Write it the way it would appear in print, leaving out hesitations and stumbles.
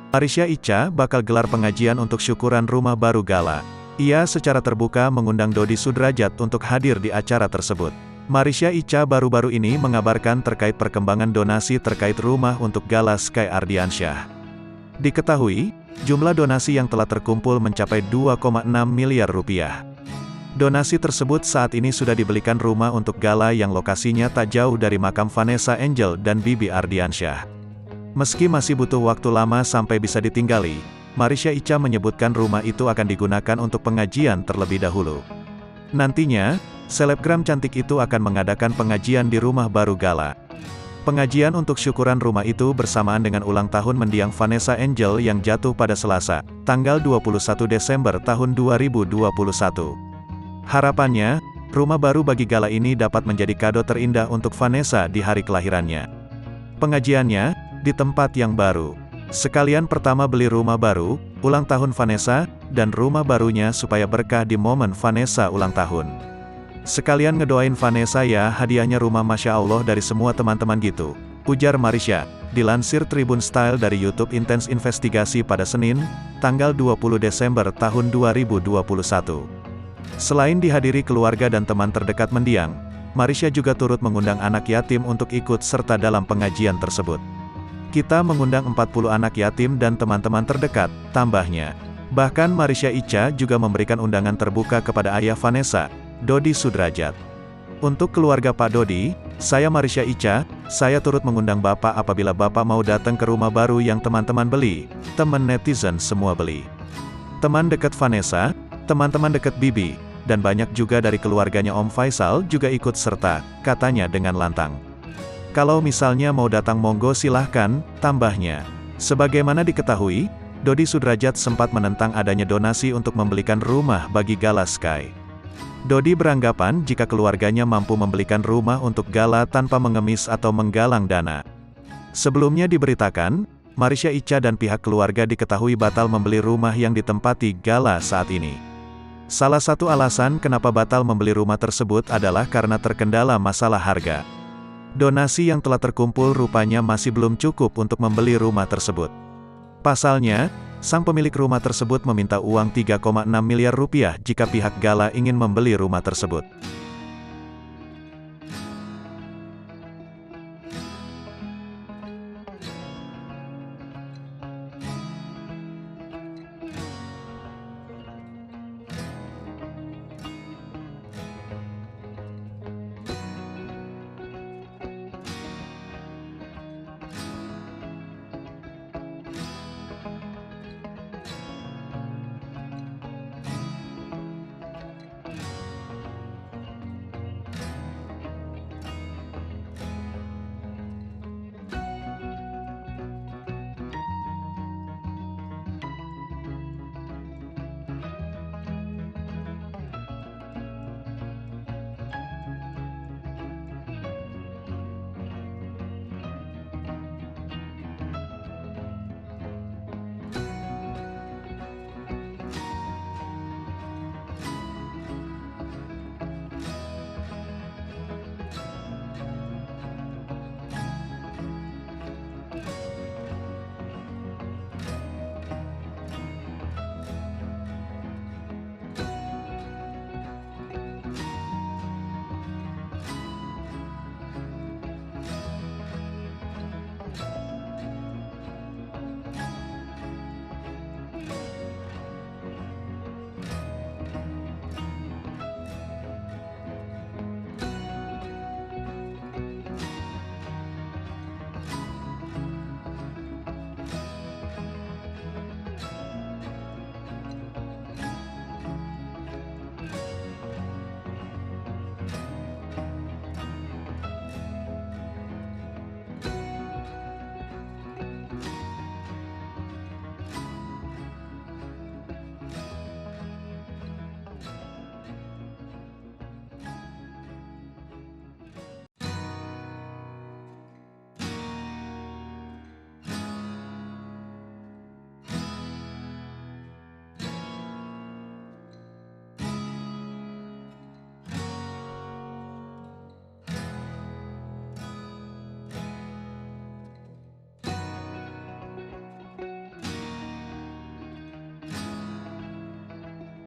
Marisha Icha bakal gelar pengajian untuk syukuran rumah baru Gala. Ia secara terbuka mengundang Dodi Sudrajat untuk hadir di acara tersebut. Marisha Icha baru-baru ini mengabarkan terkait perkembangan donasi terkait rumah untuk Gala Sky Ardiansyah. Diketahui, jumlah donasi yang telah terkumpul mencapai 2,6 miliar rupiah. Donasi tersebut saat ini sudah dibelikan rumah untuk Gala yang lokasinya tak jauh dari makam Vanessa Angel dan Bibi Ardiansyah. Meski masih butuh waktu lama sampai bisa ditinggali, Marisha Icha menyebutkan rumah itu akan digunakan untuk pengajian terlebih dahulu. Nantinya, selebgram cantik itu akan mengadakan pengajian di rumah baru Gala. Pengajian untuk syukuran rumah itu bersamaan dengan ulang tahun mendiang Vanessa Angel yang jatuh pada Selasa, tanggal 21 Desember tahun 2021. Harapannya, rumah baru bagi Gala ini dapat menjadi kado terindah untuk Vanessa di hari kelahirannya. Pengajiannya di tempat yang baru. Sekalian pertama beli rumah baru, ulang tahun Vanessa, dan rumah barunya supaya berkah di momen Vanessa ulang tahun. Sekalian ngedoain Vanessa ya, hadiahnya rumah Masya Allah dari semua teman-teman gitu, ujar Marisha, dilansir Tribun Style dari YouTube Intens Investigasi pada Senin, tanggal 20 Desember tahun 2021. Selain dihadiri keluarga dan teman terdekat mendiang, Marisha juga turut mengundang anak yatim untuk ikut serta dalam pengajian tersebut. Kita mengundang 40 anak yatim dan teman-teman terdekat, tambahnya. Bahkan Marisha Icha juga memberikan undangan terbuka kepada ayah Vanessa, Dodi Sudrajat. Untuk keluarga Pak Dodi, saya Marisha Icha, saya turut mengundang Bapak apabila Bapak mau datang ke rumah baru yang teman-teman beli, teman netizen semua beli. Teman dekat Vanessa, teman-teman dekat Bibi, dan banyak juga dari keluarganya Om Faisal juga ikut serta, katanya dengan lantang. Kalau misalnya mau datang monggo silahkan, tambahnya. Sebagaimana diketahui, Dodi Sudrajat sempat menentang adanya donasi untuk membelikan rumah bagi Gala Sky. Dodi beranggapan jika keluarganya mampu membelikan rumah untuk Gala tanpa mengemis atau menggalang dana. Sebelumnya diberitakan, Marisha Icha dan pihak keluarga diketahui batal membeli rumah yang ditempati Gala saat ini. Salah satu alasan kenapa batal membeli rumah tersebut adalah karena terkendala masalah harga. Donasi yang telah terkumpul rupanya masih belum cukup untuk membeli rumah tersebut. Pasalnya, sang pemilik rumah tersebut meminta uang 3,6 miliar rupiah jika pihak Gala ingin membeli rumah tersebut.